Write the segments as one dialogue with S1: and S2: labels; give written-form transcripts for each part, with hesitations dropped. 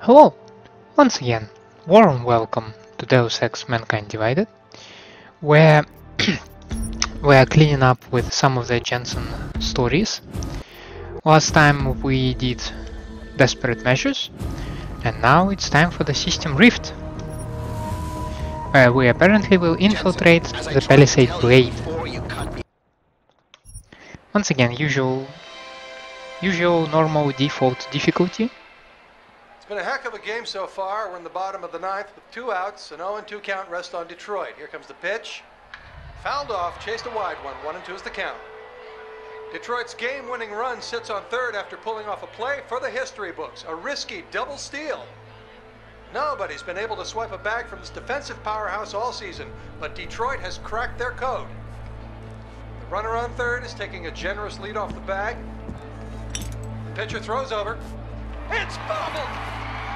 S1: Hello! Once again, warm welcome to Deus Ex Mankind Divided, where we're cleaning up with some of the Jensen stories. Last time we did Desperate Measures, and now it's time for the System Rift, where we apparently will infiltrate the Palisade blade. Once again, usual normal default difficulty.
S2: It's been a heck of a game so far. We're in the bottom of the ninth with 2 outs, an 0-2 count rest on Detroit. Here comes the pitch. Fouled off, chased a wide one, 1-2 is the count. Detroit's game-winning run sits on third after pulling off a play for the history books. A risky double steal. Nobody's been able to swipe a bag from this defensive powerhouse all season, but Detroit has cracked their code. The runner on third is taking a generous lead off the bag. The pitcher throws over. It's bobbled!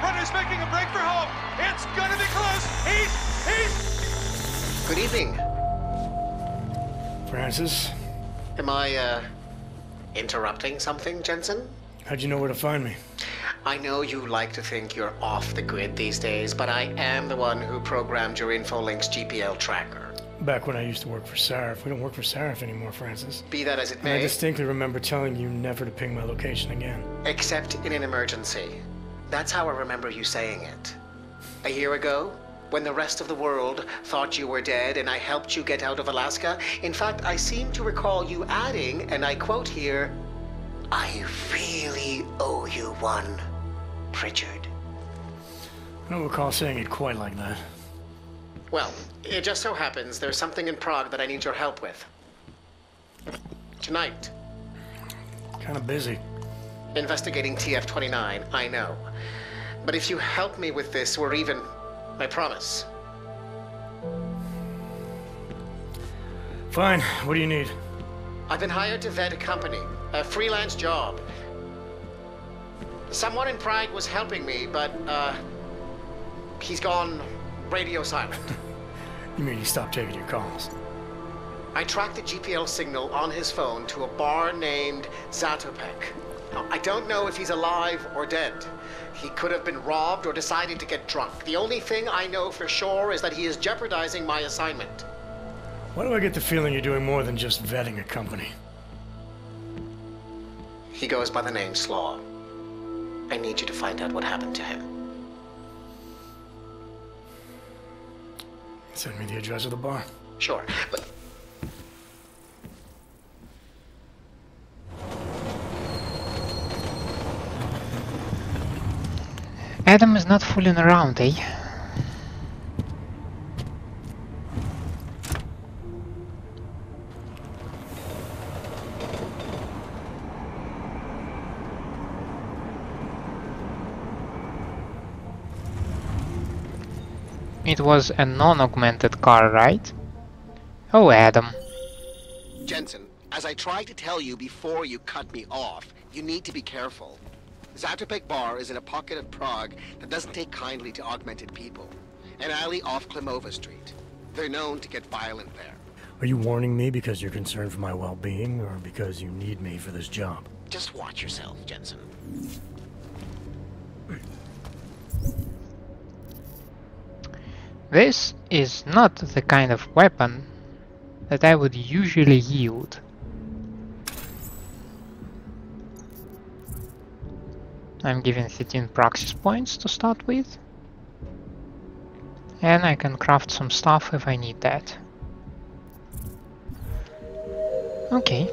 S2: Runner's making a break for home. It's gonna be close. He's...
S3: Good evening.
S4: Francis?
S3: Am I, interrupting something, Jensen?
S4: How'd you know where to find me?
S3: I know you like to think you're off the grid these days, but I am the one who programmed your InfoLink's GPL tracker.
S4: Back when I used to work for Sarif. We don't work for Sarif anymore, Francis.
S3: Be that as it
S4: And
S3: may.
S4: I distinctly remember telling you never to ping my location again.
S3: Except in an emergency. That's how I remember you saying it. A year ago, when the rest of the world thought you were dead and I helped you get out of Alaska, in fact, I seem to recall you adding, and I quote here, "I really owe you one, Pritchard."
S4: I don't recall saying it quite like that.
S3: Well, it just so happens there's something in Prague that I need your help with. Tonight.
S4: Kind of busy.
S3: Investigating TF-29, I know. But if you help me with this, we're even. I promise.
S4: Fine. What do you need?
S3: I've been hired to vet a company. A freelance job. Someone in Prague was helping me, but, he's gone radio silent.
S4: You mean he stopped taking your calls?
S3: I tracked the GPL signal on his phone to a bar named Zatopek. Now, I don't know if he's alive or dead. He could have been robbed or decided to get drunk. The only thing I know for sure is that he is jeopardizing my assignment.
S4: Why do I get the feeling you're doing more than just vetting a company?
S3: He goes by the name Slaw. I need you to find out what happened to him.
S4: Send me the address of the bar.
S3: Sure, but...
S1: Adam is not fooling around, eh? It was a non-augmented car, right? Oh, Adam.
S5: Jensen, as I tried to tell you before you cut me off, you need to be careful. Zatopek Bar is in a pocket of Prague that doesn't take kindly to augmented people. An alley off Klimova Street. They're known to get violent there.
S4: Are you warning me because you're concerned for my well-being, or because you need me for this job?
S5: Just watch yourself, Jensen.
S1: This is not the kind of weapon that I would usually yield. I'm given 13 praxis points to start with. And I can craft some stuff if I need that. Okay.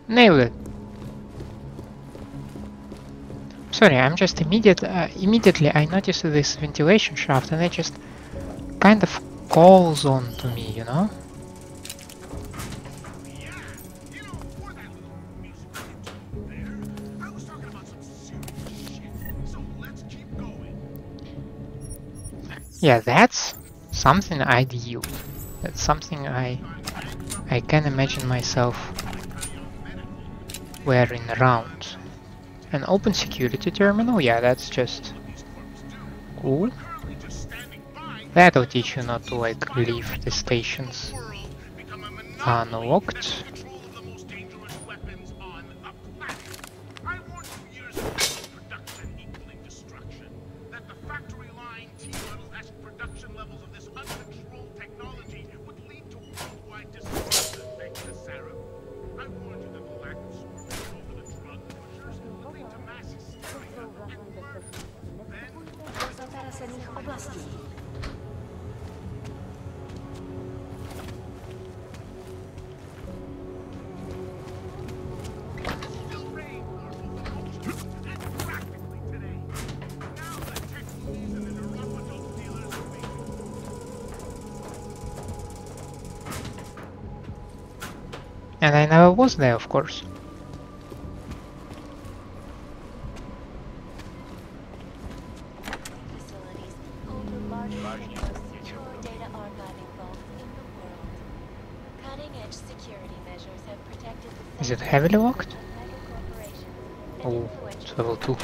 S1: Nailed it. Sorry, I'm just immediately I noticed this ventilation shaft and it just kind of calls on to me, you know? Yeah, that's something I'd yield. That's something I can imagine myself wearing around. An open security terminal, yeah, that's just cool. That'll teach you not to like leave the stations unlocked. And I never was there, of course. Is it heavily locked? Oh, it's level 2.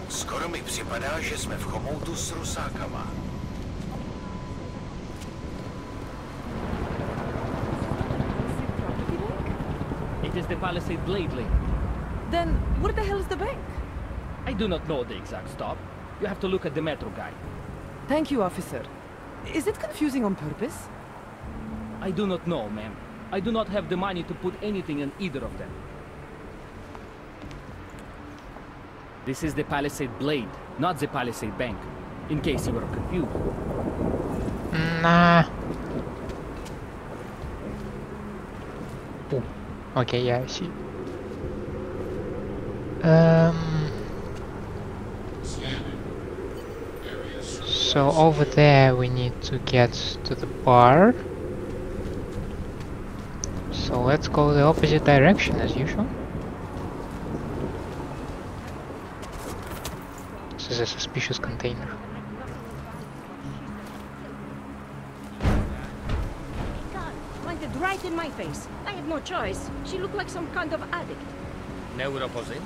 S6: Skoro mi připadá, že jsme v chomoutu s rusákama.
S7: It is the Palisade Blade link.
S8: Then where the hell is the bank?
S7: I do not know the exact stop. You have to look at the metro guide.
S8: Thank you, officer. Is it confusing on purpose?
S7: I do not know, ma'am. I do not have the money to put anything in either of them. This is the Palisade Blade, not the Palisade Bank, in case you were confused.
S1: Nah. Oh, okay, yeah, I see. So over there we need to get to the bar. So let's go the opposite direction as usual. This is a suspicious container.
S9: God, pointed right in my face. I had no choice. She looked like some kind of addict.
S6: Neuropozy?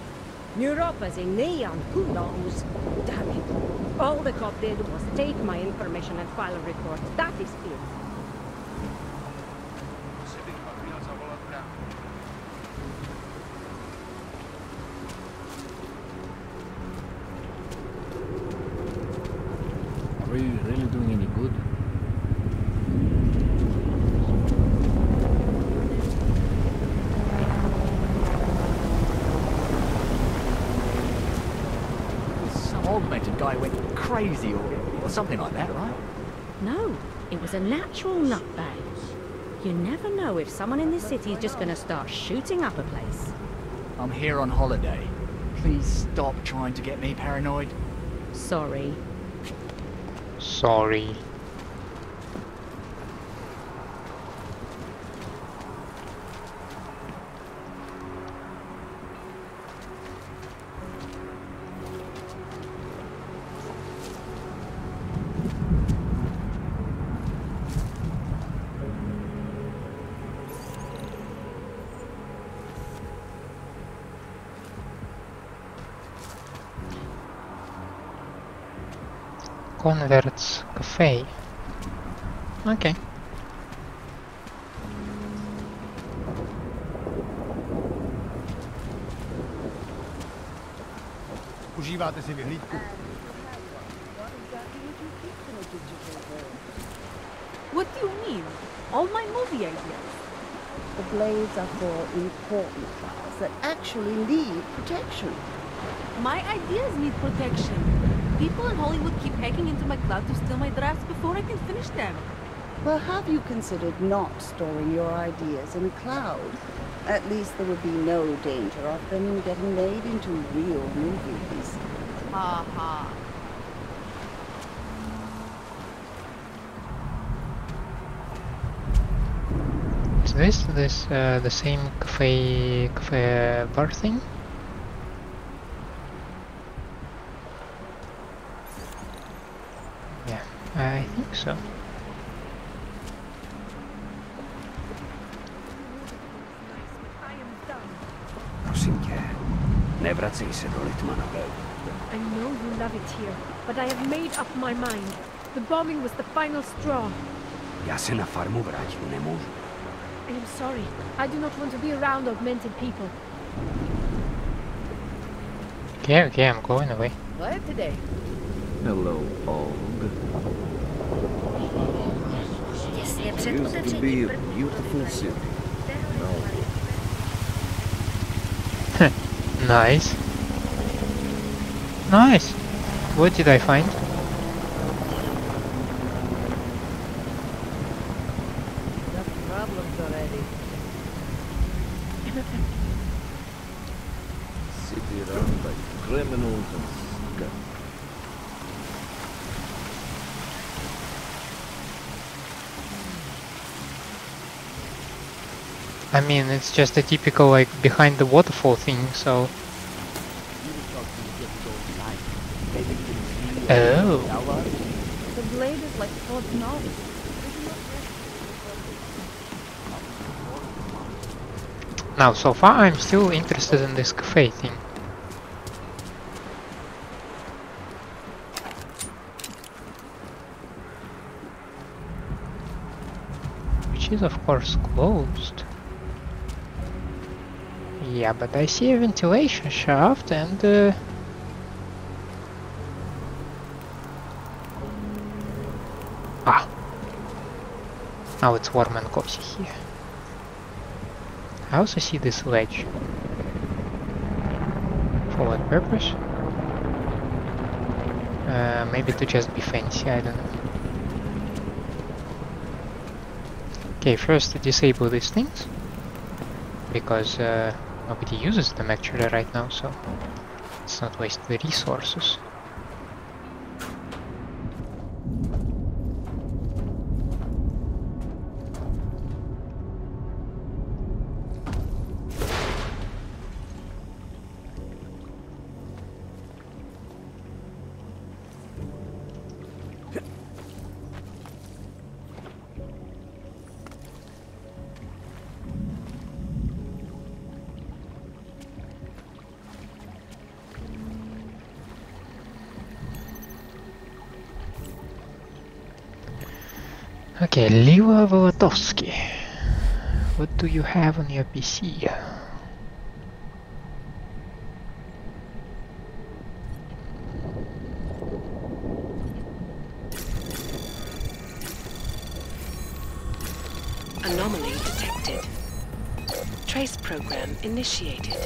S9: Neuropathy, neon, who knows? Damn it. All the cop did was take my information and file a report. That is it.
S7: Are we really doing any good?
S10: Some augmented guy went crazy or something like that, right?
S9: No, it was a natural nutbag. You never know if someone in this city is just gonna start shooting up a place.
S10: I'm here on holiday. Please stop trying to get me paranoid.
S9: Sorry.
S1: Sorry. Converts Kafe. Okay.
S11: Užíváte si vyhlídku?
S8: What do you mean? All my movie ideas.
S12: The blades are for important files that actually need protection.
S8: My ideas need protection. People in Hollywood keep hacking into my cloud to steal my drafts before I can finish them.
S12: Well, have you considered not storing your ideas in a cloud? At least there would be no danger of them getting made into real movies.
S8: Ha ha.
S1: Is this the same cafe bar thing? I think so.
S13: Prosím tě, nevracej se do Litmanové.
S9: I know you love it here, but I have made up my mind. The bombing was the final straw.
S13: Já se na farmu vrátit nemůžu.
S9: I am sorry. I do not want to be around augmented people.
S1: Okay, I'm going away.
S8: What today?
S13: Hello, Og. Used to be a beautiful city.
S1: Nice. Nice. What did I find?
S8: Enough problems already.
S13: City run by criminals and scum.
S1: I mean, it's just a typical, like, behind the waterfall thing, so... Oh.
S9: The blade is like God's knowledge.
S1: Now, so far I'm still interested in this cafe thing. Which is of course closed. Yeah, but I see a ventilation shaft and now it's warm and cozy here. I also see this ledge. For what purpose? Maybe to just be fancy, I don't know. Okay, first disable these things, because nobody uses them actually right now, so let's not waste the resources. Okay, Liva Volotovsky. What do you have on your PC?
S14: Anomaly detected. Trace program initiated.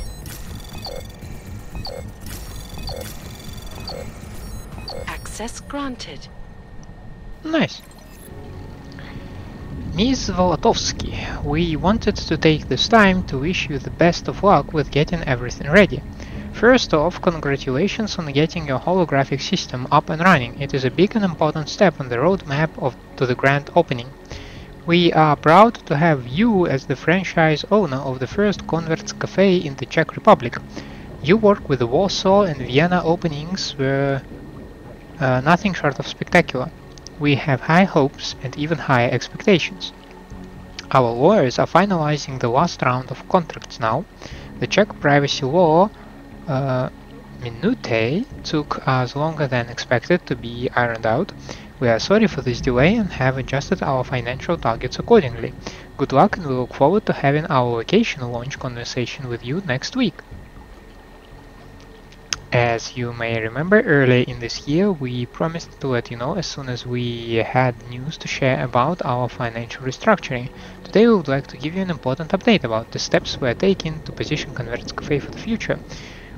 S14: Access granted.
S1: Nice. Ms. Volotovsky, we wanted to take this time to wish you the best of luck with getting everything ready. First off, congratulations on getting your holographic system up and running. It is a big and important step on the roadmap to the grand opening. We are proud to have you as the franchise owner of the first Converts Cafe in the Czech Republic. Your work with the Warsaw and Vienna openings were nothing short of spectacular. We have high hopes and even higher expectations. Our lawyers are finalizing the last round of contracts now. The Czech privacy law minutiae took us longer than expected to be ironed out. We are sorry for this delay and have adjusted our financial targets accordingly. Good luck, and we look forward to having our location launch conversation with you next week. As you may remember, earlier in this year we promised to let you know as soon as we had news to share about our financial restructuring. Today we would like to give you an important update about the steps we are taking to position Converts Cafe for the future.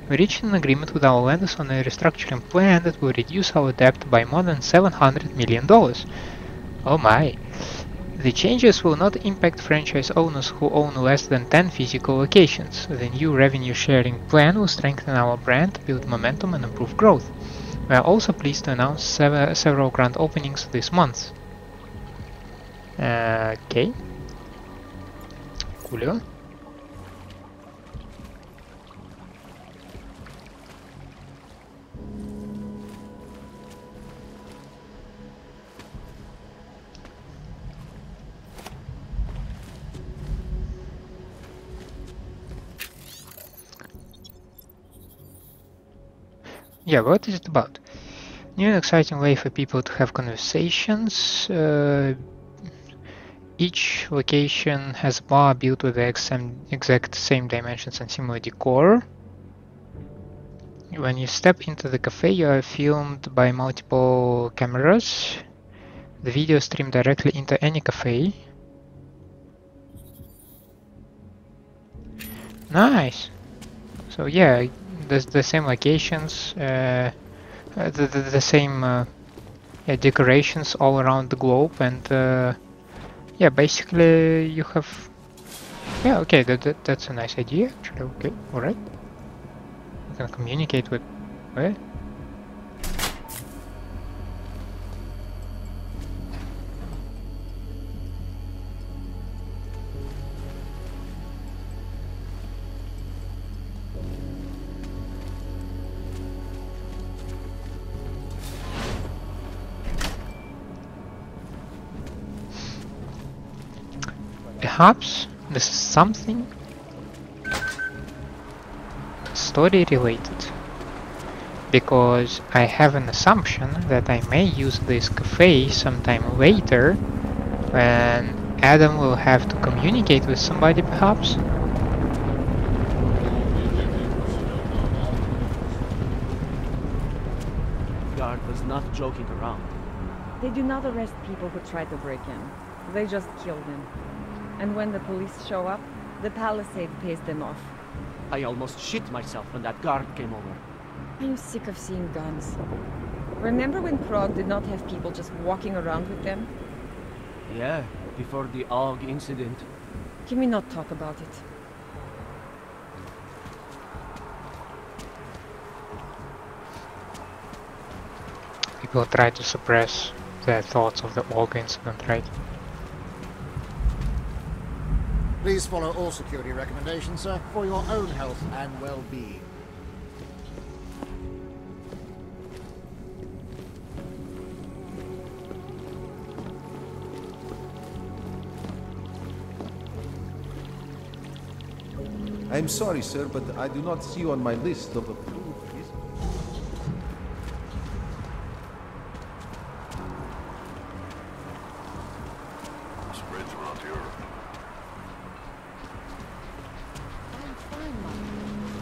S1: We reached an agreement with our lenders on a restructuring plan that will reduce our debt by more than $700 million. Oh my! The changes will not impact franchise owners who own less than 10 physical locations. The new revenue sharing plan will strengthen our brand, build momentum and improve growth. We are also pleased to announce several grand openings this month. Okay. Coolio. yeah, what is it about? New and exciting way for people to have conversations. Each location has a bar built with the exact same dimensions and similar decor. When you step into the cafe, you are filmed by multiple cameras. The video stream directly into any cafe. Nice! So yeah, there's the same locations, the same decorations all around the globe, and yeah, basically you have... Yeah, okay, that's a nice idea, actually. Okay, alright. You can communicate with... Where? Perhaps this is something story related, because I have an assumption that I may use this cafe sometime later when Adam will have to communicate with somebody, perhaps.
S7: Guard was not joking around.
S15: They do not arrest people who try to break in. They just kill them. And when the police show up, the Palisade pays them off.
S7: I almost shit myself when that guard came over.
S15: I'm sick of seeing guns. Remember when Prague did not have people just walking around with them?
S7: Yeah, before the AUG incident.
S15: Can we not talk about it?
S1: People try to suppress their thoughts of the AUG incident, right?
S11: Please follow all security recommendations, sir, for your own health and well-being.
S16: I'm sorry, sir, but I do not see you on my list of approved visitors.
S6: Spreads around Europe.
S8: I'm fine, Marta.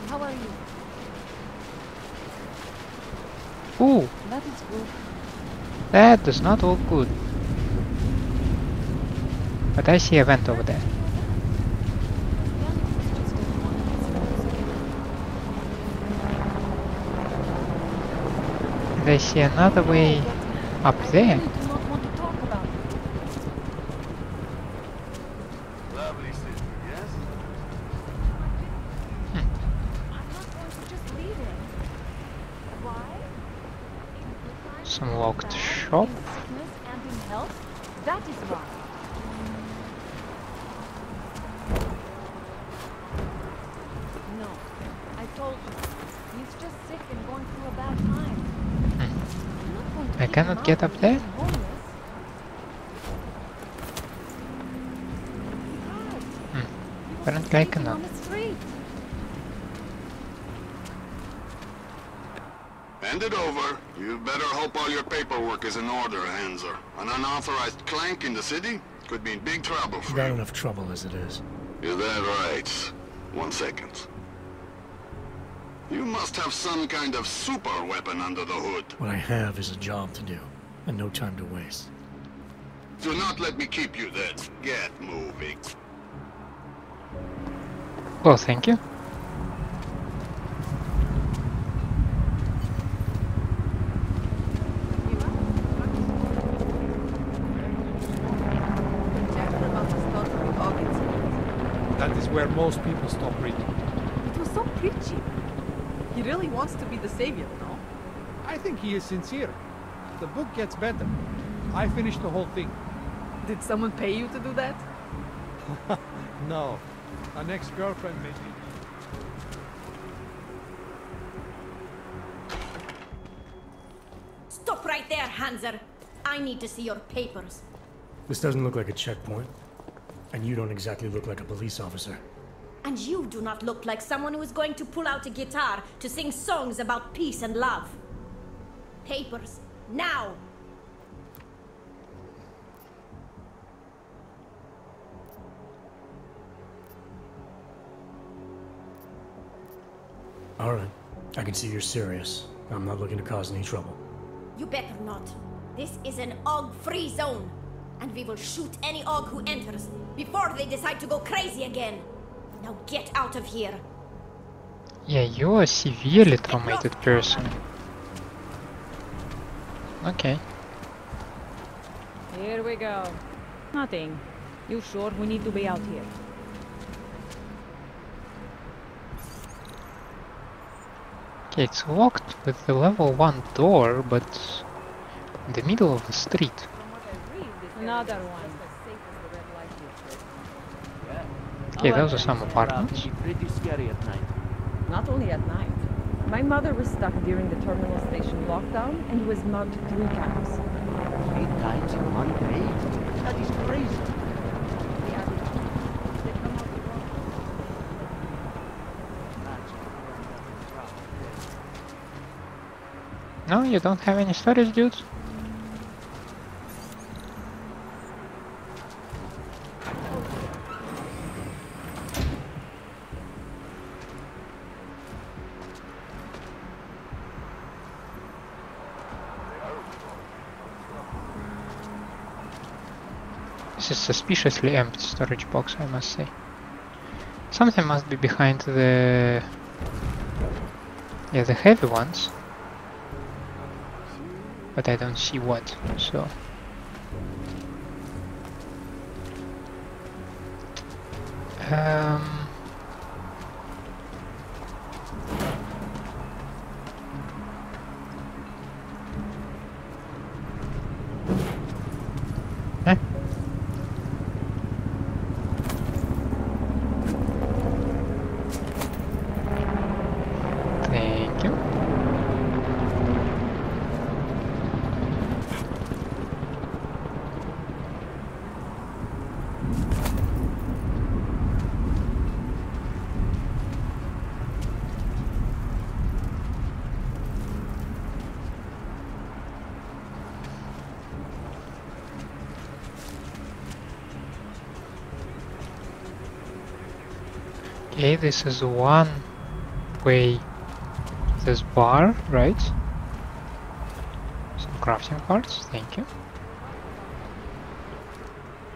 S8: How are you?
S1: Ooh,
S8: That is good.
S1: that does not look good. But I see a vent over there. And I see another way up there.
S6: Lovely sister, yes?
S1: Some locked shop.
S8: And in health? That is why. No, I told you. He's just sick and going through a bad time.
S1: I cannot get up there? Apparently I cannot.
S6: Hand it over. You better hope all your paperwork is in order, Hanser. An unauthorized clank in the city could mean big trouble for you.
S4: Got enough trouble as it is.
S6: Is that right? 1 second. You must have some kind of super weapon under the hood.
S4: What I have is a job to do, and no time to waste.
S6: Do not let me keep you there. Get moving.
S1: Well, thank you.
S2: That is where most people stop reading.
S8: It was so preachy. He really wants to be the savior, no?
S2: I think he is sincere. The book gets better. I finished the whole thing.
S8: Did someone pay you to do that?
S2: No. An ex-girlfriend made me.
S17: Stop right there, Hanser. I need to see your papers.
S4: This doesn't look like a checkpoint. And you don't exactly look like a police officer.
S17: And you do not look like someone who is going to pull out a guitar to sing songs about peace and love. papers. Now!
S4: Alright. I can see you're serious. I'm not looking to cause any trouble.
S17: You better not. This is an AUG-free zone. And we will shoot any AUG who enters before they decide to go crazy again. Now get out of here.
S1: Yeah, you're a severely traumated person. Okay.
S15: Here we go. Nothing. You sure we need to be out here?
S1: Okay, it's locked with the level 1 door, but in the middle of the street.
S15: Another one.
S1: Okay, those are some apartments.
S13: Pretty scary at night.
S15: Not only at night. My mother was stuck during the terminal station lockdown and was mugged 3 times.
S13: 3 times in one day? That is crazy.
S1: No, you don't have any stories, dude? This is suspiciously empty storage box, I must say. Something must be behind the... yeah, the heavy ones. But I don't see what, so... Thank you. Okay, this is one way. This bar, right? Some crafting parts, thank you.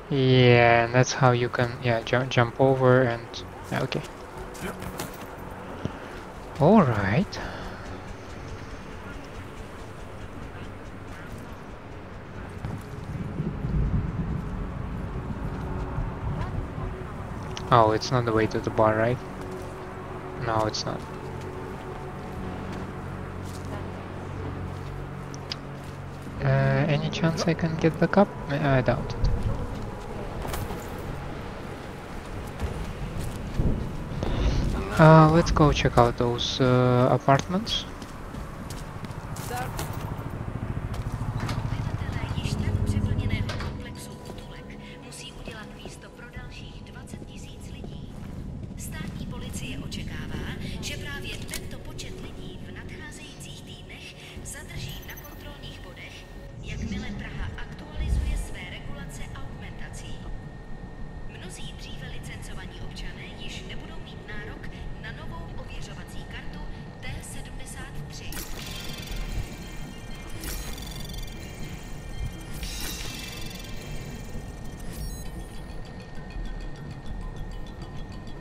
S1: Yeah, and that's how you can, yeah, jump over and, yeah, okay. Alright. Oh, it's not the way to the bar, right? No, it's not. Any chance I can get back up? I doubt it. Let's go check out those apartments.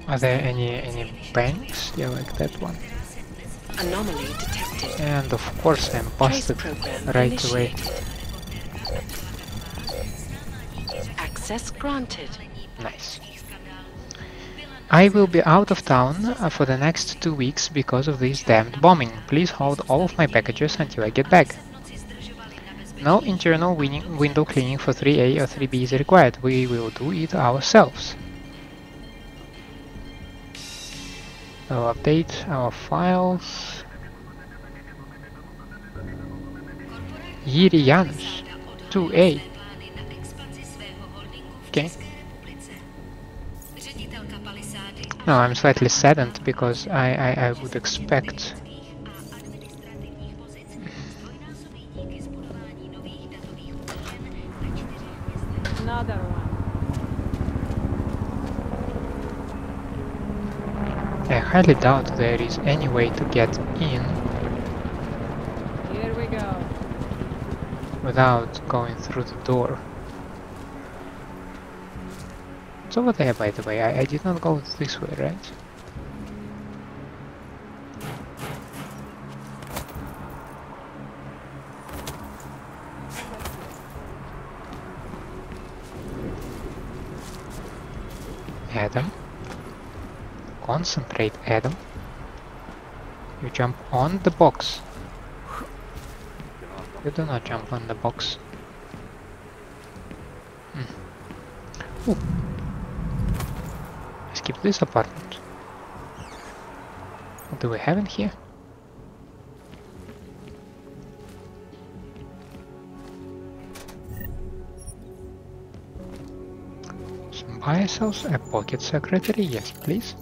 S1: Are there any banks? Yeah, like that one.
S14: Anomaly detected.
S1: And of course I'm busted right away.
S14: Access granted.
S1: Nice. I will be out of town for the next 2 weeks because of this damned bombing. Please hold all of my packages until I get back. No internal window cleaning for 3A or 3B is required. We will do it ourselves. I'll update our files. Yiri Janus, 2A. Okay. No, I'm slightly saddened because I would expect...
S15: Another one.
S1: I highly doubt there is any way to get in
S15: Here we go.
S1: without going through the door. It's over there, by the way. I did not go this way, right? Adam. Concentrate, Adam. You jump on the box. You do not jump on the box. Ooh. Let's keep this apartment. What do we have in here? Some buy cells, a pocket secretary, yes please.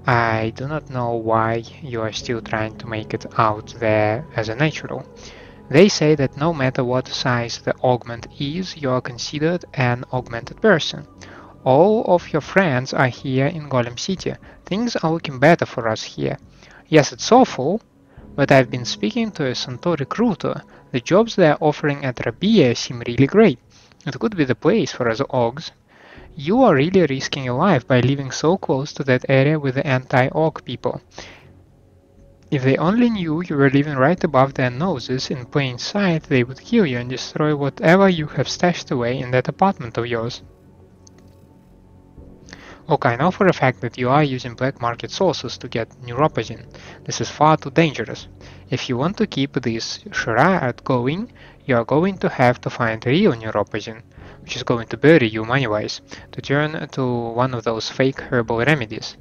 S1: I do not know why you are still trying to make it out there as a natural. They say that no matter what size the augment is, you are considered an augmented person. All of your friends are here in Golem City. Things are looking better for us here. Yes, it's awful, but I've been speaking to a Centaur recruiter. The jobs they are offering at Rabia seem really great. It could be the place for us Augs. You are really risking your life by living so close to that area with the anti-Aug people. If they only knew you were living right above their noses in plain sight, they would kill you and destroy whatever you have stashed away in that apartment of yours. Look, I know for a fact that you are using black market sources to get neuropozyne. This is far too dangerous. If you want to keep this charade going, you are going to have to find real neuropozyne, which is going to bury you money-wise, to turn to one of those fake herbal remedies.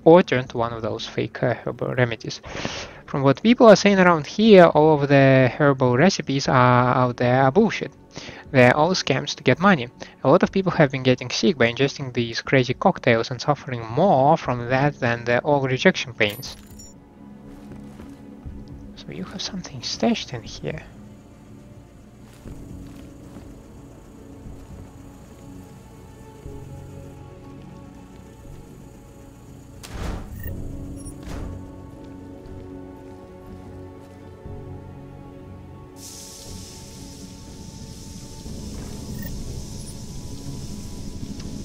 S1: Or turn to one of those fake herbal remedies. From what people are saying around here, all of the herbal recipes out there are bullshit. They're all scams to get money. A lot of people have been getting sick by ingesting these crazy cocktails and suffering more from that than the all rejection pains. So you have something stashed in here.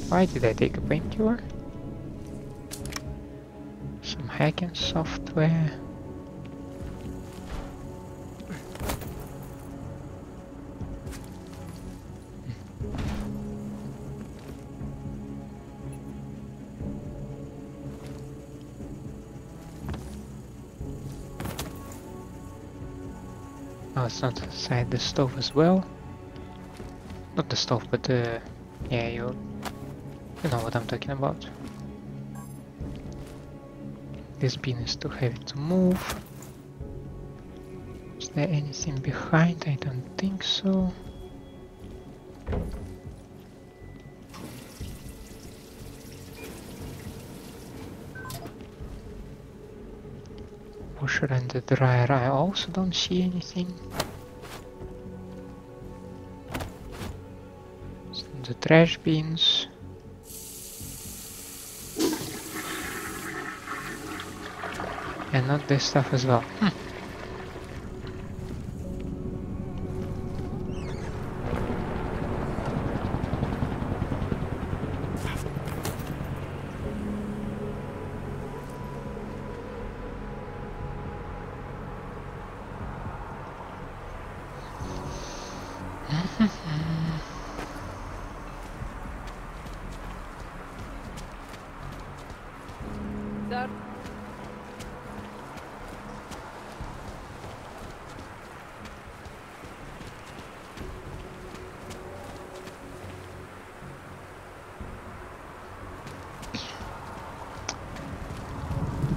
S1: Why did I take a painkiller? Some hacking software. Oh, it's not inside the stove as well. Not the stove, but yeah, you know what I'm talking about. This bin is too heavy to move. Is there anything behind? I don't think so. Washer and the dryer, I also don't see anything. The trash bins. And not this stuff as well.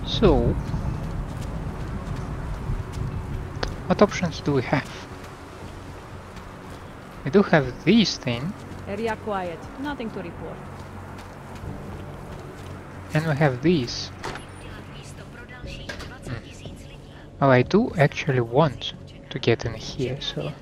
S1: So, what options do we have? We do have these things.
S15: Area quiet, nothing to report.
S1: And we have these. Well, I do actually want to get in here, so...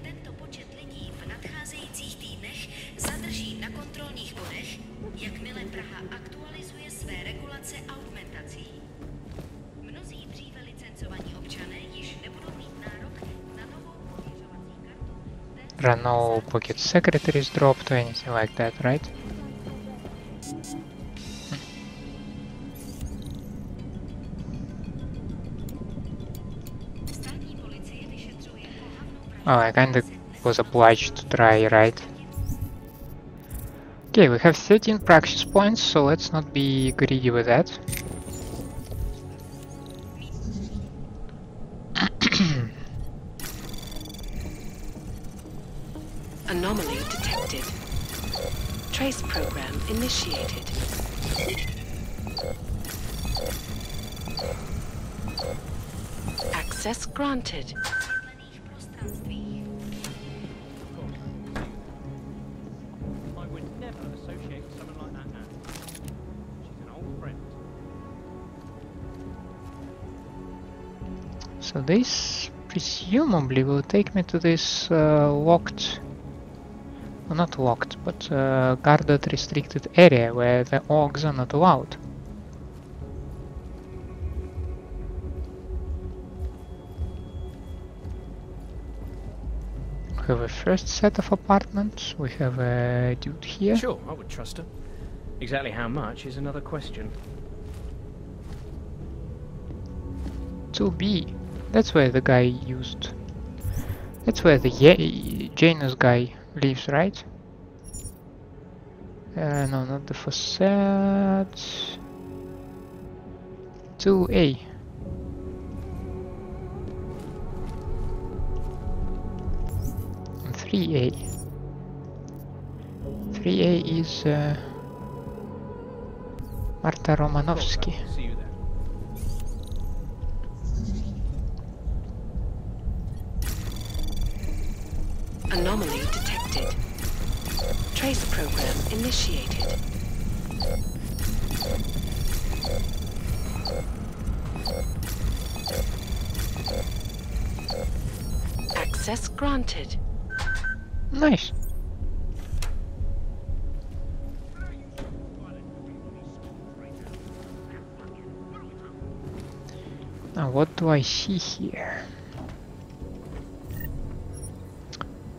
S1: There are no pocket secretaries dropped or anything like that, right? Oh, I kinda was obliged to try, right? Okay, we have 13 practice points, so let's not be greedy with that.
S14: Anomaly detected. Trace program initiated. Access granted.
S13: I would never associate with someone like that now. She's an old friend.
S1: So this presumably will take me to this locked, well, not locked, but guarded restricted area where the orcs are not allowed. We have a first set of apartments, we have a dude here.
S13: Sure, I would trust her. Exactly how much is another question.
S1: 2B. That's where the guy used. That's where the Janus guy lives, right? No, not the facade. 2A. And 3A. 3A is Marta Romanovsky.
S13: See you there.
S14: Anomaly detected. Trace program initiated. Access granted.
S1: Nice. Now what do I see here?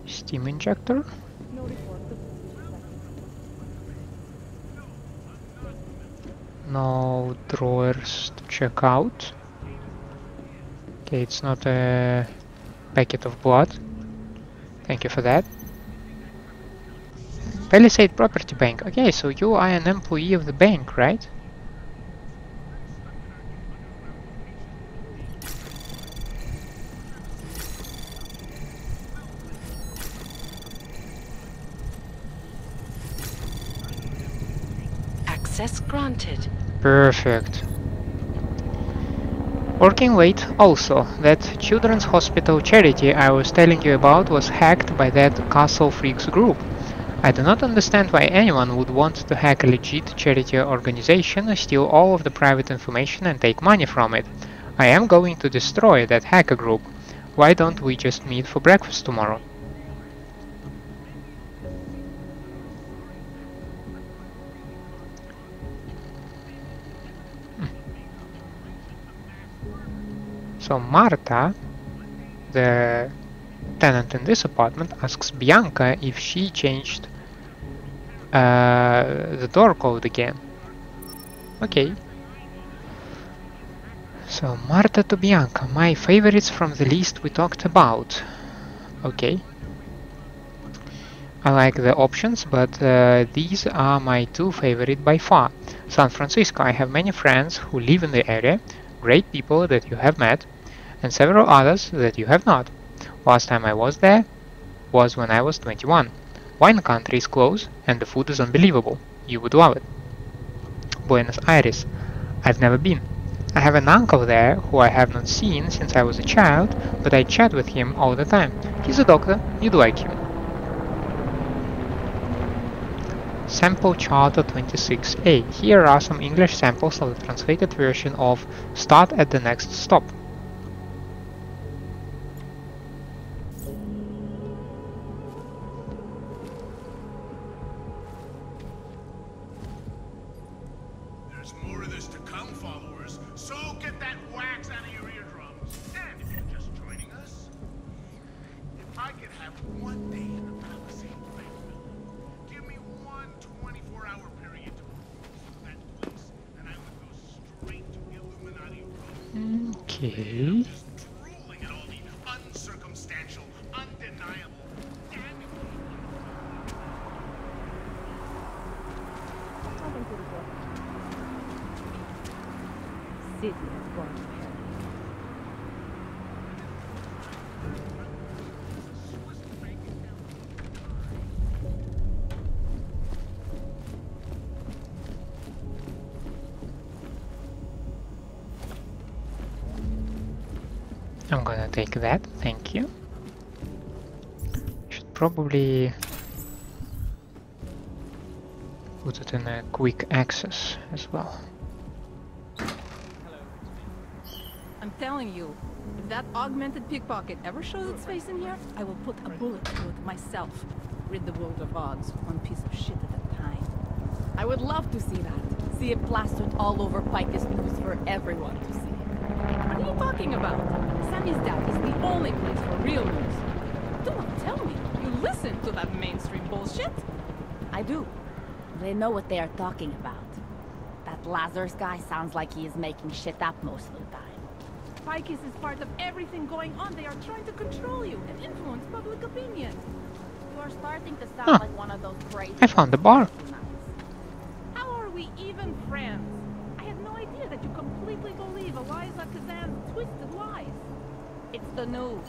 S1: Steam injector? No drawers to check out. Okay, it's not a packet of blood. Thank you for that. Palisade Property Bank. Okay, so you are an employee of the bank, right?
S14: Access granted.
S1: Perfect. Working late. Also, that children's hospital charity I was telling you about was hacked by that Castle Freaks group. I do not understand why anyone would want to hack a legit charity organization, steal all of the private information and take money from it. I am going to destroy that hacker group. Why don't we just meet for breakfast tomorrow? So Marta, the tenant in this apartment, asks Bianca if she changed the door code again. Okay. So Marta to Bianca, my favorites from the list we talked about. Okay. I like the options, but these are my two favorite by far. San Francisco, I have many friends who live in the area, great people that you have met, and several others that you have not. Last time I was there was when I was 21. Wine country is close and the food is unbelievable. You would love it. Buenos Aires. I've never been. I have an uncle there who I have not seen since I was a child, but I chat with him all the time. He's a doctor. You'd like him. Sample Charter 26A. Here are some English samples of the translated version of Start at the Next Stop.
S18: I could have one day in the Palisade Bank building. Give me one 24-hour period to cruise that place, and I would go straight to Illuminati Road.
S1: Okay.
S18: Just drooling at all the uncircumstantial, undeniable,
S15: City has gone to hell.
S1: I'm gonna take that, thank you. Should probably put it in a quick access as well.
S8: I'm telling you, if that augmented pickpocket ever shows its face in here, I will put a bullet through it myself. Rid the world of Augs, one piece of shit at a time. I would love to see that. See it plastered all over Pike's news for everyone to see. What are you talking about? Sammy's dad is the only place for real news. Do not tell me you listen to that mainstream bullshit.
S19: I do. They know what they are talking about. That Lazarus guy sounds like he is making shit up most of the time.
S8: Pike's is part of everything going on. They are trying to control you and influence public opinion.
S19: You are starting to sound like one of those crazy...
S1: I found the bar.
S8: How are we even friends? I had no idea that you completely believe Eliza Kazan's twisted lies.
S19: It's the news.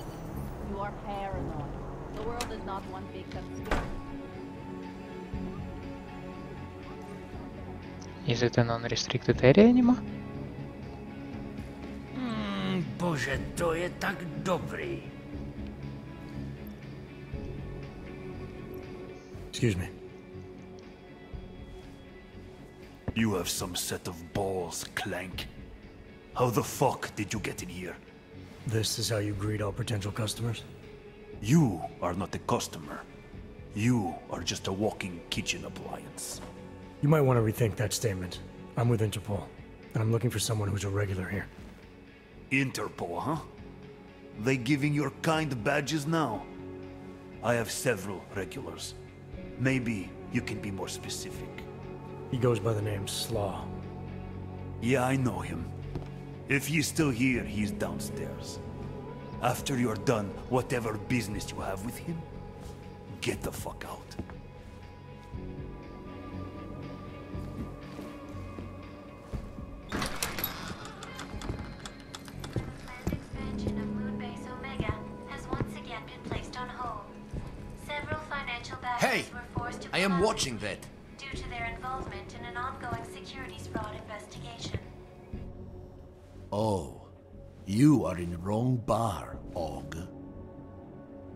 S19: You are paranoid. The world is not one big conspiracy.
S1: Is it an unrestricted area anymore?
S20: Bože, to je tak dobrý.
S4: Excuse me.
S20: You have some set of balls, Clank. How the fuck did you get in here?
S4: This is how you greet all potential customers?
S20: You are not a customer. You are just a walking kitchen appliance.
S4: You might want to rethink that statement. I'm with Interpol, and I'm looking for someone who's a regular here.
S20: Interpol, huh? They giving your kind badges now? I have several regulars. Maybe you can be more specific.
S4: He goes by the name Slaw.
S20: Yeah, I know him. If he's still here, he's downstairs. After you're done whatever business you have with him, get the fuck out.
S21: Hey! I am watching that.
S22: Due to their involvement in an ongoing securities fraud investigation.
S21: Oh, you are in the wrong bar, Og.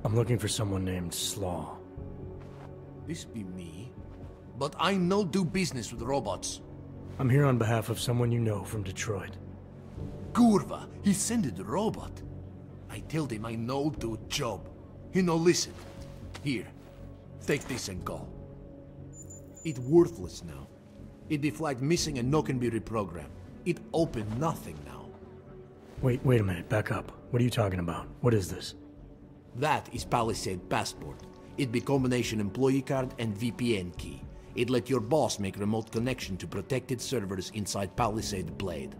S4: I'm looking for someone named Slaw.
S21: This be me, but I no do business with robots.
S4: I'm here on behalf of someone you know from Detroit.
S21: Kurva, he sent the robot. I told him I no do job. He no listen. Here, take this and go. It worthless now. It be flagged missing and no can be reprogrammed. It open nothing now.
S4: Wait a minute, back up. What are you talking about? What is this?
S21: That is Palisade passport. It be combination employee card and VPN key. It let your boss make remote connection to protected servers inside Palisade Blade.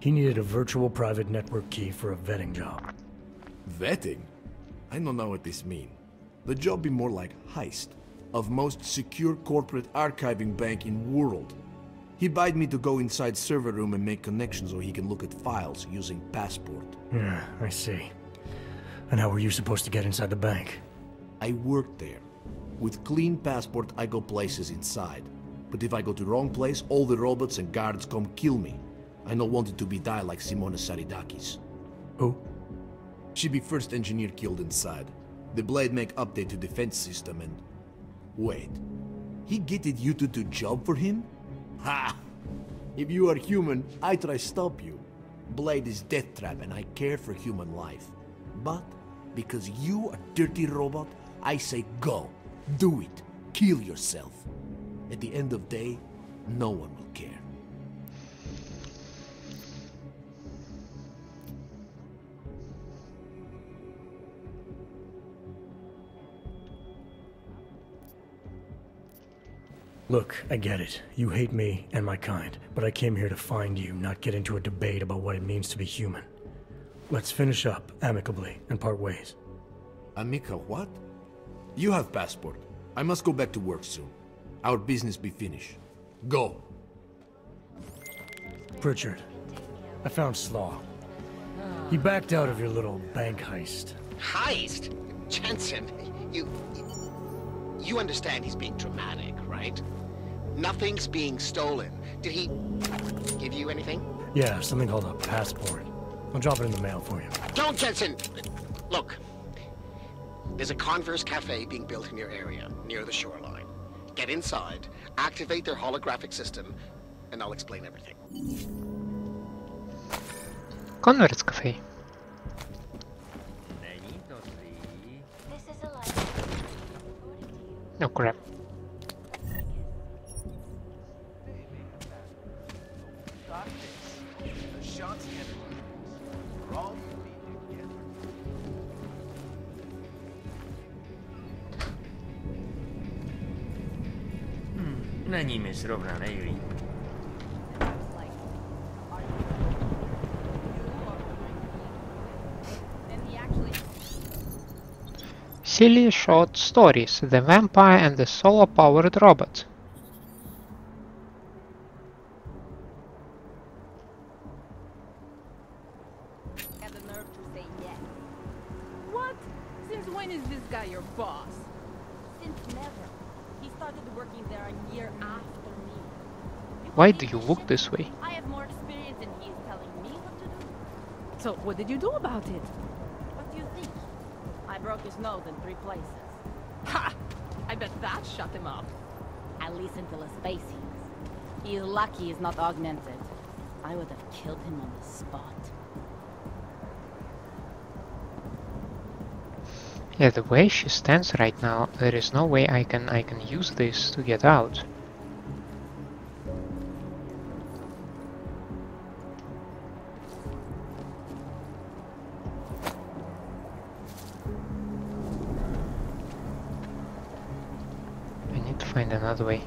S4: He needed a virtual private network key for a vetting job.
S21: Vetting? I don't know what this mean. The job be more like heist of most secure corporate archiving bank in world. He bid me to go inside server room and make connections so he can look at files using passport.
S4: Yeah, I see. And how were you supposed to get inside the bank?
S21: I worked there. With clean passport, I go places inside. But if I go to wrong place, all the robots and guards come kill me. I no want it to be die like Simona Saridakis.
S4: Who?
S21: She be first engineer killed inside. The Blade make update to defense system and... Wait. He getted you to do job for him? Ha! If you are human, I try stop you. Blade is death trap and I care for human life. But, because you a dirty robot, I say go. Do it. Kill yourself. At the end of day, no one will care.
S4: Look, I get it. You hate me and my kind, but I came here to find you, not get into a debate about what it means to be human. Let's finish up amicably and part ways.
S21: Amica, what? You have passport. I must go back to work soon. Our business be finished. Go.
S4: Pritchard, I found Slaw. He backed out of your little bank heist.
S3: Heist? Jensen, you understand he's being dramatic, right? Nothing's being stolen. Did he give you anything?
S4: Yeah, something called a passport. I'll drop it in the mail for you.
S3: Don't, Jensen! Look, there's a Converse Cafe being built in your area, near the shoreline. Get inside, activate their holographic system, and I'll explain everything.
S1: Converse Cafe.
S22: This is a light.
S1: Oh crap.
S5: Není mi zrovna nejlíp.
S1: Silly short stories, The Vampire and the Solar-Powered Robot.
S8: Had the nerve to say yes. What? Since when is this guy your boss?
S19: Since never. He started working there a year after me.
S1: Why do you look this way?
S19: I have more experience than he is telling me what to do.
S8: So what did you do about it?
S19: What do you think? I broke his nose in 3 places.
S8: Ha! I bet that shut him up.
S19: At least until his face heals. He is lucky he's not augmented. I would have killed him on the spot.
S1: Yeah, the way she stands right now, there is no way I can use this to get out. I need to find another way.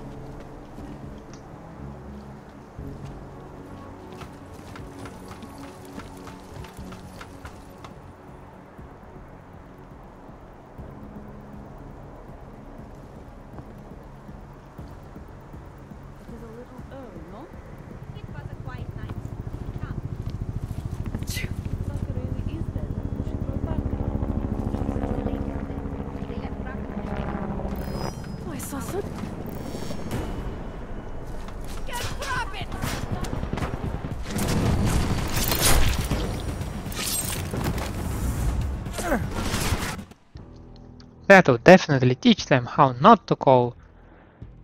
S1: That'll definitely teach them how not to call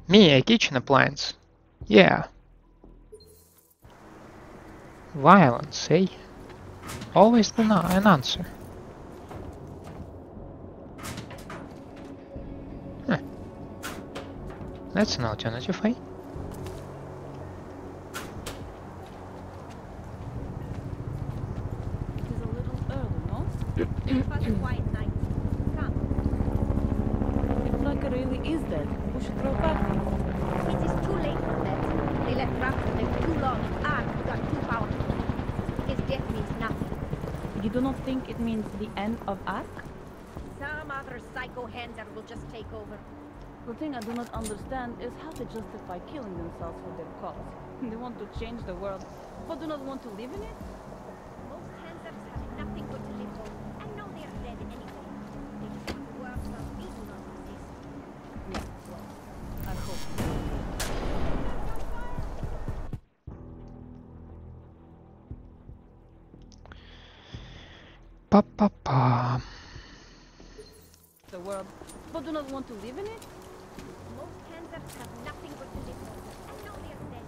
S1: me a kitchen appliance. Yeah. Violence, eh? Always an answer. Huh. That's an alternative, eh?
S19: Think it means the end of Ark?
S17: Some other psycho handler will just take over.
S19: The thing I do not understand is how they justify killing themselves for their cause. They want to change the world, but do not want to live in it?
S17: Most handlers have nothing good to live for, and know they are dead anyway. They just want the world where we do not exist.
S19: Yeah, well, I hope.
S1: Pa pa pa.
S19: The world, but do not want to live in it?
S17: Most handlers have nothing good to live for, and know they are dead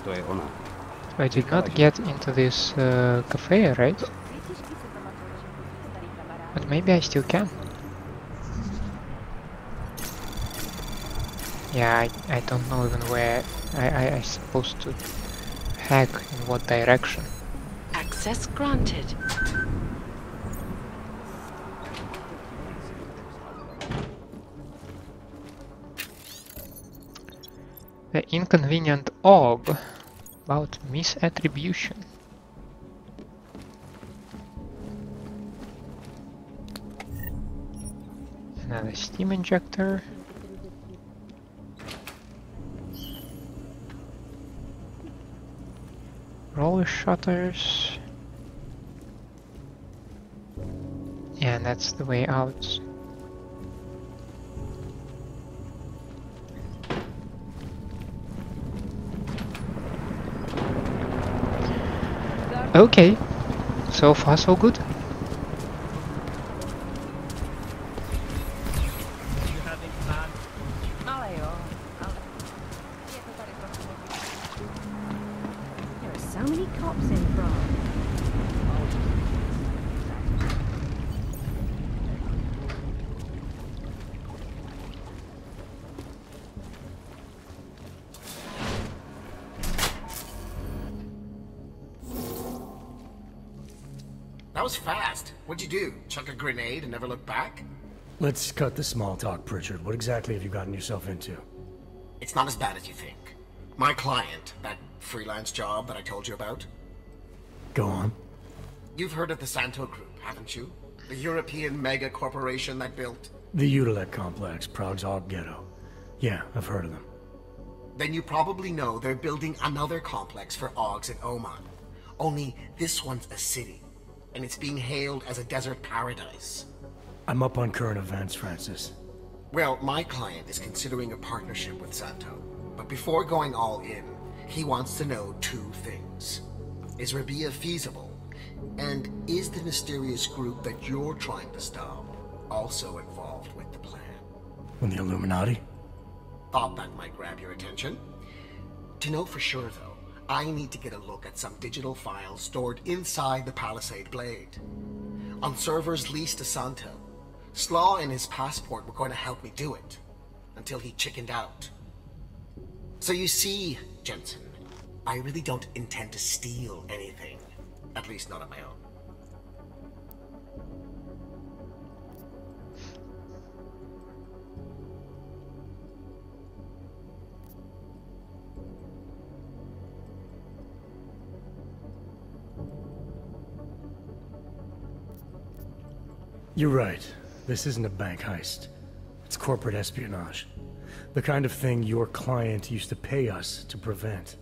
S5: To je ona.
S1: I did not get into this cafe, right? But maybe I still can. Yeah, I don't know even where I supposed to hack, in what direction.
S14: Access granted.
S1: The inconvenient og about misattribution. Another steam injector. Roller shutters. And that's the way out. Okay, so far so good.
S9: There are so many cops in Prague.
S3: That was fast. What'd you do? Chuck a grenade and never look back?
S4: Let's cut the small talk, Pritchard. What exactly have you gotten yourself into?
S3: It's not as bad as you think. My client, that freelance job that I told you about.
S4: Go on.
S3: You've heard of the Santo Group, haven't you? The European mega corporation that built...
S4: The Utilec complex, Prague's Og ghetto. Yeah, I've heard of them.
S3: Then you probably know they're building another complex for Ogs in Oman. Only this one's a city, and it's being hailed as a desert paradise.
S4: I'm up on current events, Francis.
S3: Well, my client is considering a partnership with Santo. But before going all in, he wants to know two things. Is Rabia feasible? And is the mysterious group that you're trying to stop also involved with the plan?
S4: With the Illuminati?
S3: Thought that might grab your attention. To know for sure, though, I need to get a look at some digital files stored inside the Palisade Blade. On servers leased to Santo. Slaw and his passport were going to help me do it. Until he chickened out. So you see, Jensen, I really don't intend to steal anything. At least not on my own.
S4: You're right. This isn't a bank heist. It's corporate espionage. The kind of thing your client used to pay us to prevent.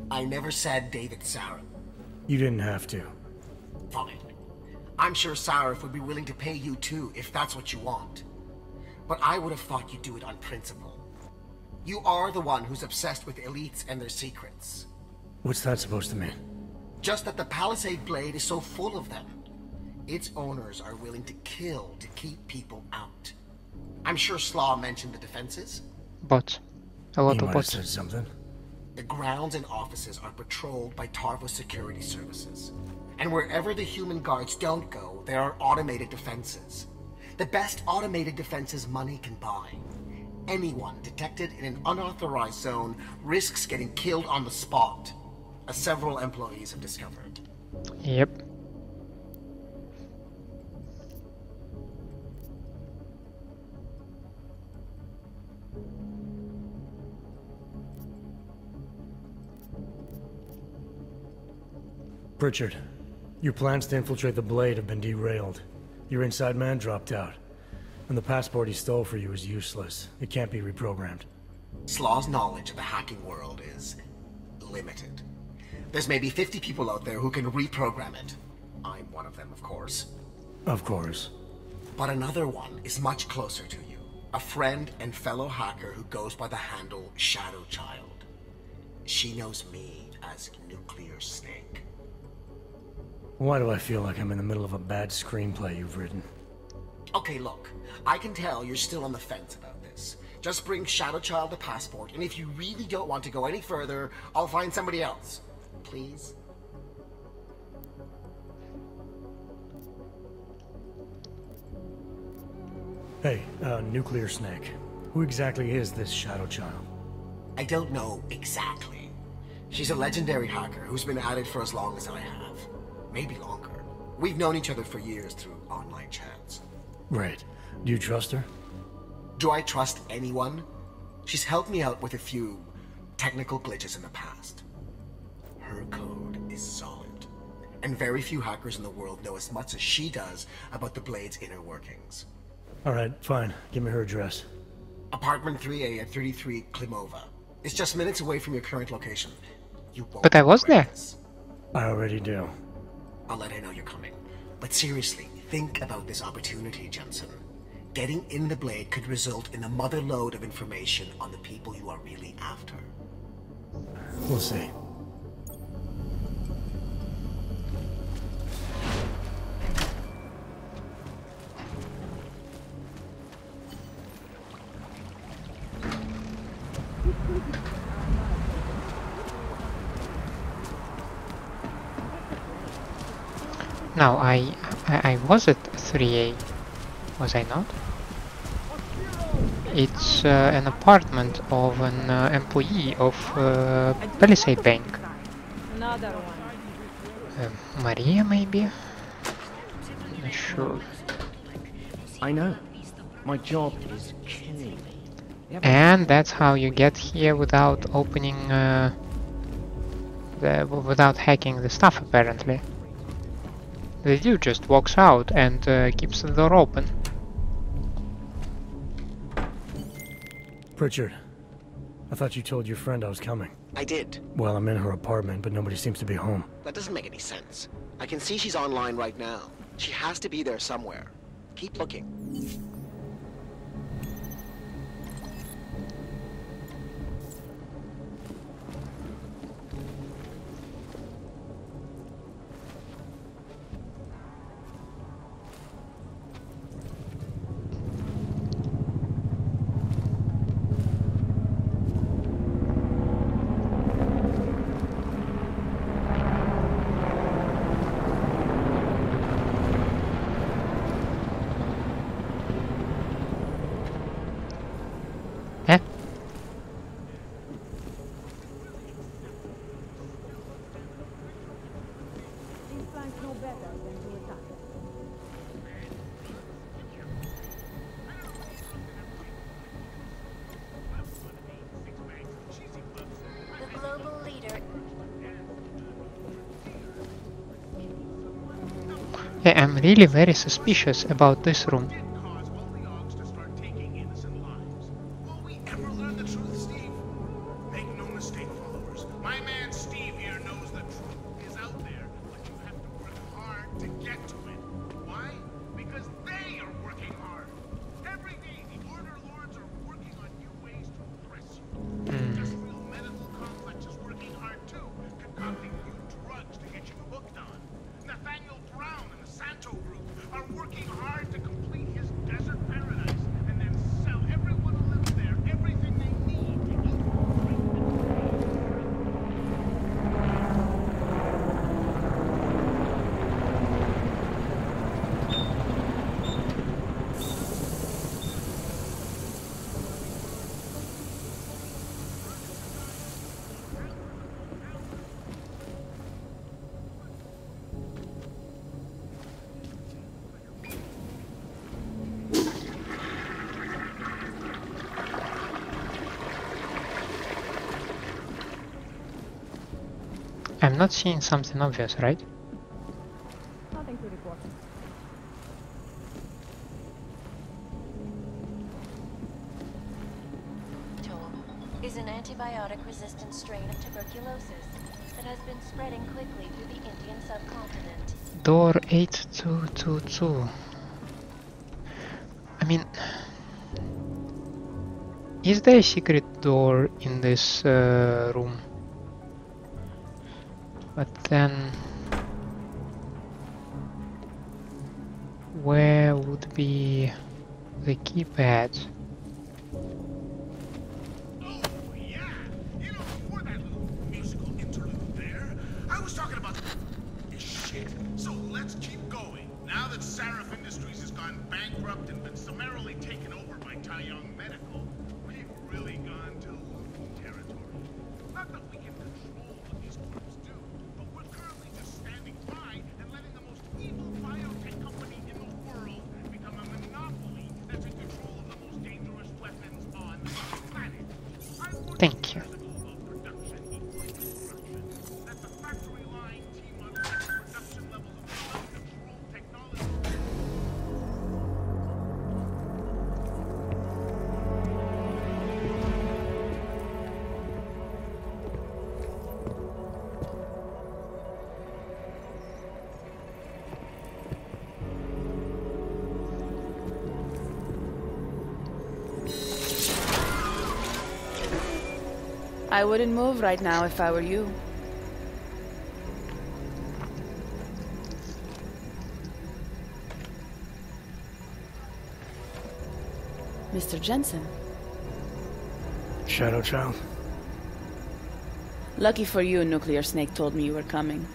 S3: I never said David Sarif.
S4: You didn't have to.
S3: Fine. I'm sure Sarif would be willing to pay you too, if that's what you want. But I would have thought you'd do it on principle. You are the one who's obsessed with elites and their secrets.
S4: What's that supposed to mean?
S3: Just that the Palisade Blade is so full of them. Its owners are willing to kill to keep people out. I'm sure Slaw mentioned the defenses.
S1: Bots. A lot of bots.
S4: Said something.
S3: The grounds and offices are patrolled by Tarvo security services. And wherever the human guards don't go, there are automated defenses. The best automated defenses money can buy. Anyone detected in an unauthorized zone risks getting killed on the spot, as several employees have discovered.
S1: Yep.
S4: Pritchard, your plans to infiltrate the Blade have been derailed. Your inside man dropped out. And the passport he stole for you is useless. It can't be reprogrammed.
S3: Slaw's knowledge of the hacking world is limited. There's maybe 50 people out there who can reprogram it. I'm one of them, of course.
S4: Of course.
S3: But another one is much closer to you. A friend and fellow hacker who goes by the handle ShadowChild. She knows me as Nuclear Snake.
S4: Why do I feel like I'm in the middle of a bad screenplay you've written?
S3: Okay, look. I can tell you're still on the fence about this. Just bring ShadowChild a passport, and if you really don't want to go any further, I'll find somebody else. Please?
S4: Hey, Nuclear Snake. Who exactly is this ShadowChild?
S3: I don't know exactly. She's a legendary hacker who's been at it for as long as I have. Maybe longer. We've known each other for years through online chats.
S4: Right. Do you trust her?
S3: Do I trust anyone? She's helped me out with a few technical glitches in the past. Her code is solid, and very few hackers in the world know as much as she does about the Blade's inner workings.
S4: Alright, fine. Give me her address.
S3: Apartment 3A at 33 Klimova. It's just minutes away from your current location. You won't.
S1: But I was there.
S4: I already do.
S3: I'll let her know you're coming. But seriously, think about this opportunity, Jensen. Getting in the Blade could result in a mother lode of information on the people you are really after.
S4: We'll see.
S1: Now, I was at 3A, was I not? It's an apartment of an employee of Palisade Bank.
S15: Another one.
S1: Maria, maybe? Not sure.
S10: I know. My job is killing me.
S1: And that's how you get here without opening without hacking the stuff, apparently. The dude just walks out and keeps the door open.
S4: Pritchard, I thought you told your friend I was coming.
S3: I did.
S4: Well, I'm in her apartment, but nobody seems to be home.
S3: That doesn't make any sense. I can see she's online right now. She has to be there somewhere. Keep looking.
S1: Yeah, I'm really very suspicious about this room. I'm not seeing something obvious, right?
S15: Nothing to report.
S22: Is an antibiotic-resistant strain of tuberculosis that has been spreading quickly through the Indian subcontinent.
S1: Door 8222. I mean, is there a secret door in this room? But then, where would be the keypad? Thank you.
S7: I wouldn't move right now if I were you. Mr. Jensen.
S4: ShadowChild.
S7: Lucky for you, Nuclear Snake told me you were coming.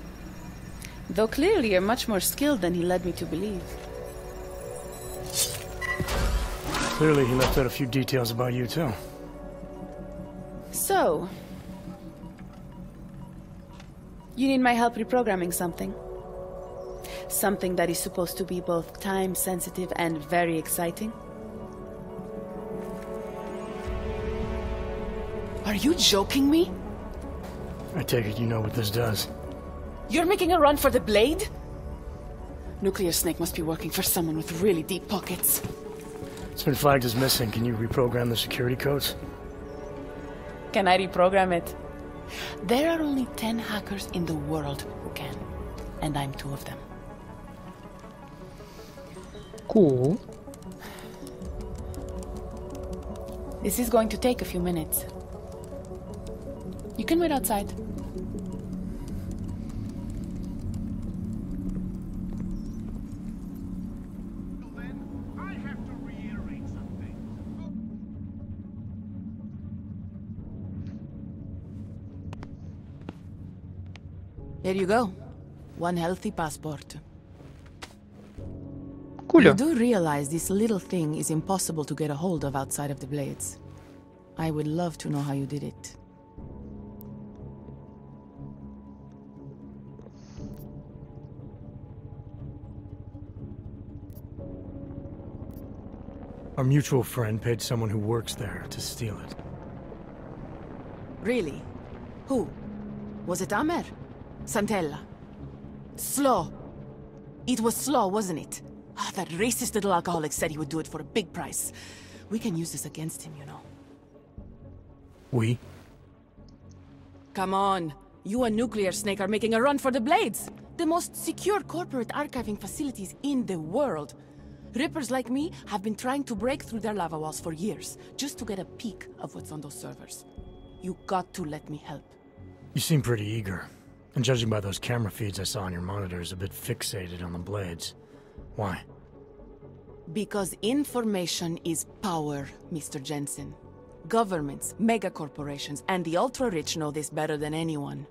S7: Though clearly you're much more skilled than he led me to believe.
S4: Clearly he left out a few details about you too.
S7: So... you need my help reprogramming something. Something that is supposed to be both time-sensitive and very exciting. Are you joking me?
S4: I take it you know what this does.
S7: You're making a run for the blade? Nuclear Snake must be working for someone with really deep pockets.
S4: It's been flagged as missing. Can you reprogram the security codes?
S7: Can I reprogram it? There are only 10 hackers in the world who can. And I'm 2 of them.
S1: Cool.
S7: This is going to take a few minutes. You can wait outside. Here you go. 1 healthy passport.
S1: Cool.
S7: You do realize this little thing is impossible to get a hold of outside of the Blades. I would love to know how you did it.
S4: Our mutual friend paid someone who works there to steal it.
S7: Really? Who? Was it Amer? Santella? Slaw? It was Slaw, wasn't it? Ah, that racist little alcoholic said he would do it for a big price. We can use this against him, you know.
S4: We?
S7: Come on. You and Nuclear Snake are making a run for the Blades. The most secure corporate archiving facilities in the world. Rippers like me have been trying to break through their lava walls for years, just to get a peek of what's on those servers. You got to let me help.
S4: You seem pretty eager. And judging by those camera feeds I saw on your monitors, a bit fixated on the Blades. Why?
S7: Because information is power, Mr. Jensen. Governments, megacorporations, and the ultra-rich know this better than anyone.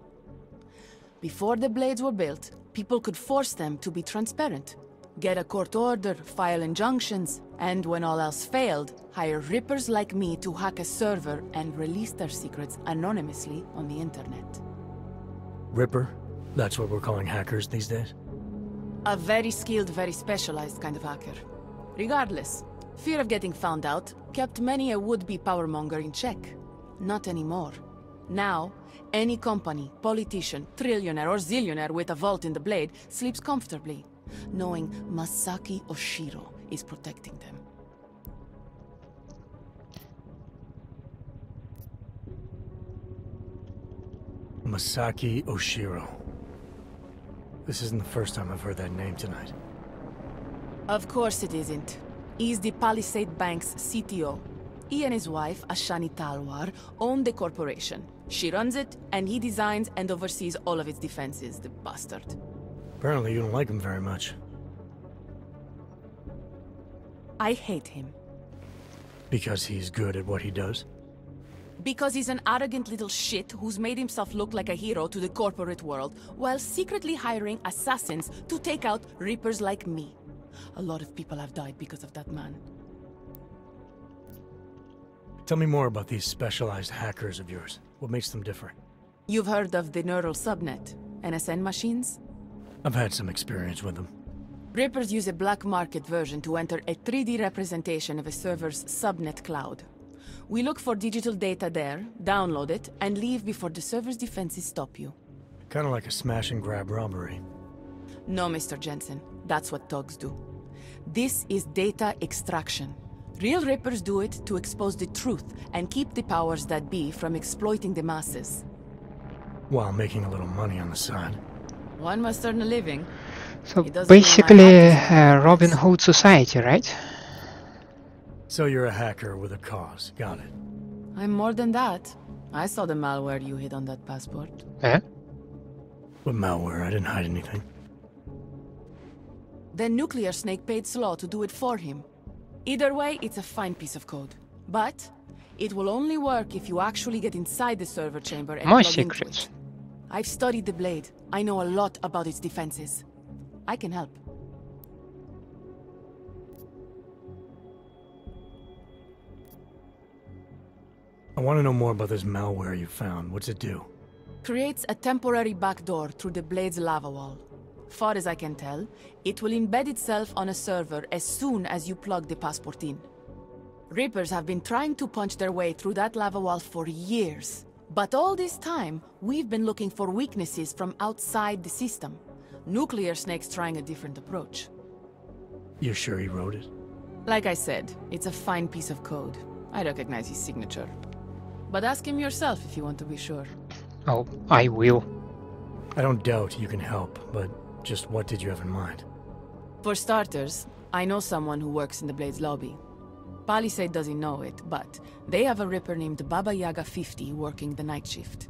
S7: Before the Blades were built, people could force them to be transparent. Get a court order, file injunctions, and when all else failed, hire rippers like me to hack a server and release their secrets anonymously on the internet.
S4: Ripper? That's what we're calling hackers these days?
S7: A very skilled, very specialized kind of hacker. Regardless, fear of getting found out kept many a would-be powermonger in check. Not anymore. Now, any company, politician, trillionaire or zillionaire with a vault in the Blade sleeps comfortably, knowing Masaki Oshiro is protecting them.
S4: Masaki Oshiro. This isn't the first time I've heard that name tonight.
S7: Of course it isn't. He's the Palisade Bank's CTO. He and his wife, Ashani Talwar, own the corporation. She runs it, and he designs and oversees all of its defenses, the bastard.
S4: Apparently you don't like him very much.
S7: I hate him.
S4: Because he's good at what he does?
S7: Because he's an arrogant little shit who's made himself look like a hero to the corporate world, while secretly hiring assassins to take out rippers like me. A lot of people have died because of that man.
S4: Tell me more about these specialized hackers of yours. What makes them different?
S7: You've heard of the neural subnet, NSN machines?
S4: I've had some experience with them.
S7: Rippers use a black market version to enter a 3D representation of a server's subnet cloud. We look for digital data there, download it, and leave before the server's defenses stop you.
S4: Kind of like a smash and grab robbery.
S7: No, Mr. Jensen. That's what thugs do. This is data extraction. Real Rippers do it to expose the truth and keep the powers that be from exploiting the masses.
S4: While making a little money on the side.
S7: One must earn a living.
S1: So basically Robin Hood society, right?
S4: So you're a hacker with a cause, got it.
S7: I'm more than that. I saw the malware you hid on that passport.
S1: Eh?
S4: What malware? I didn't hide anything.
S7: Then Nuclear Snake paid Slaw to do it for him. Either way, it's a fine piece of code. But it will only work if you actually get inside the server chamber and
S1: More
S7: plug into
S1: secrets.
S7: it. I've studied the Blade. I know a lot about its defenses. I can help.
S4: I want to know more about this malware you found. What's it do?
S7: Creates a temporary backdoor through the Blade's lava wall. Far as I can tell, it will embed itself on a server as soon as you plug the passport in. Rippers have been trying to punch their way through that lava wall for years. But all this time, we've been looking for weaknesses from outside the system. Nuclear Snake's trying a different approach.
S4: You're sure he wrote it?
S7: Like I said, it's a fine piece of code. I recognize his signature. But ask him yourself if you want to be sure.
S1: Oh, I will.
S4: I don't doubt you can help, but just what did you have in mind?
S7: For starters, I know someone who works in the Blade's lobby. Palisade doesn't know it, but they have a Ripper named Baba Yaga 50 working the night shift.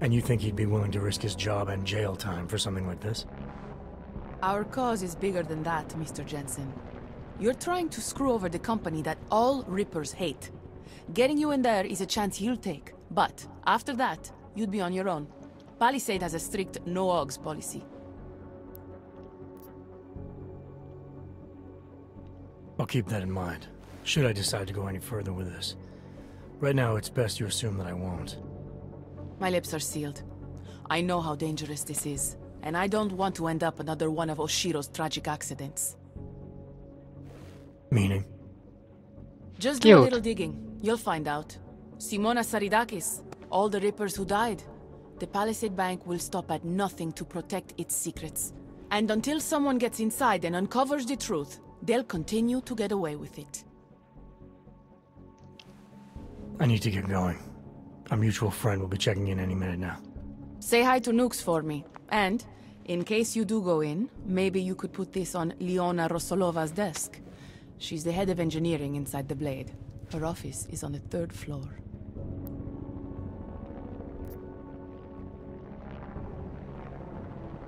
S4: And you think he'd be willing to risk his job and jail time for something like this?
S7: Our cause is bigger than that, Mr. Jensen. You're trying to screw over the company that all Rippers hate. Getting you in there is a chance he'll take, but after that, you'd be on your own. Palisade has a strict no-ogs policy.
S4: I'll keep that in mind, should I decide to go any further with this. Right now, it's best you assume that I won't.
S7: My lips are sealed. I know how dangerous this is, and I don't want to end up another one of Oshiro's tragic accidents.
S4: Meaning?
S7: Just do a little digging. You'll find out. Simona Saridakis, all the Rippers who died. The Palisade Bank will stop at nothing to protect its secrets. And until someone gets inside and uncovers the truth, they'll continue to get away with it.
S4: I need to get going. Our mutual friend will be checking in any minute now.
S7: Say hi to Nukes for me. And, in case you do go in, maybe you could put this on Leona Rosolova's desk. She's the head of engineering inside the Blade. Her office is on the 3rd floor.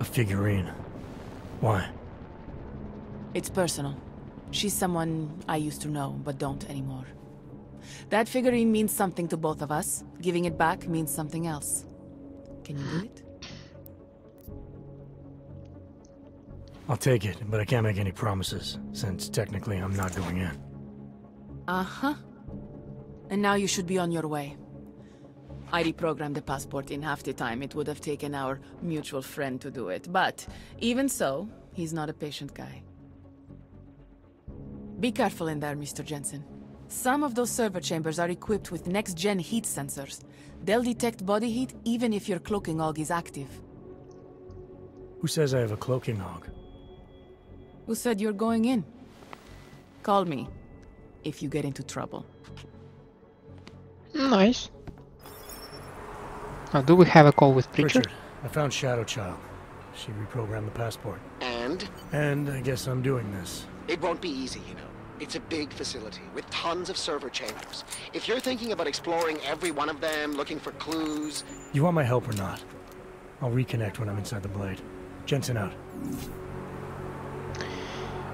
S4: A figurine. Why?
S7: It's personal. She's someone I used to know, but don't anymore. That figurine means something to both of us. Giving it back means something else. Can you do it?
S4: I'll take it, but I can't make any promises, since technically I'm not going in.
S7: Uh-huh. And now you should be on your way. I reprogrammed the passport in half the time it would have taken our mutual friend to do it, but even so, he's not a patient guy. Be careful in there, Mr. Jensen. Some of those server chambers are equipped with next-gen heat sensors. They'll detect body heat even if your cloaking og is active.
S4: Who says I have a cloaking og?
S7: Who said you're going in? Call me, if you get into trouble.
S1: Nice. Now, do we have a call with Preacher?
S4: Richard, I found ShadowChild. She reprogrammed the passport.
S3: And?
S4: And I guess I'm doing this.
S3: It won't be easy, you know. It's a big facility with tons of server chambers. If you're thinking about exploring every one of them, looking for clues...
S4: You want my help or not? I'll reconnect when I'm inside the Blade. Jensen out.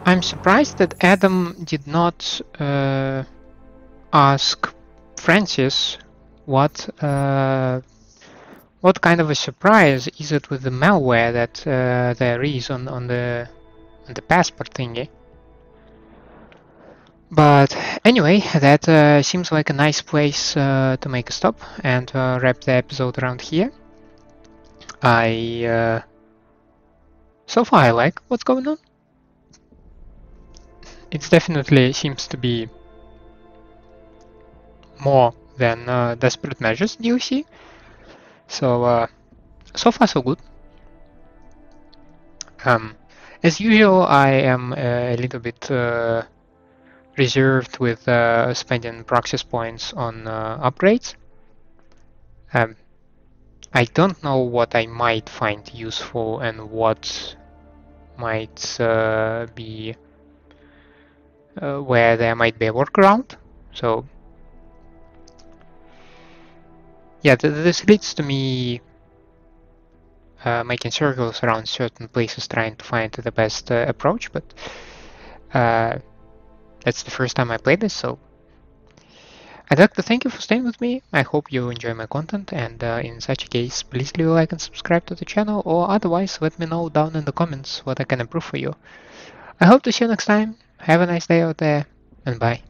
S1: I'm surprised that Adam did not ask Francis what kind of a surprise is it with the malware that there is on the passport thingy. But anyway, that seems like a nice place to make a stop and wrap the episode around here. So far I like what's going on. It definitely seems to be more than Desperate Measures DLC. So, so far so good. As usual, I am a little bit reserved with spending Praxis points on upgrades. I don't know what I might find useful and what might be where there might be a workaround. So yeah, this leads to me making circles around certain places, trying to find the best approach, but that's the first time I played this, so I'd like to thank you for staying with me. I hope you enjoy my content, and in such a case, please leave a like and subscribe to the channel, or otherwise let me know down in the comments what I can improve for you. I hope to see you next time. Have a nice day out there, and bye.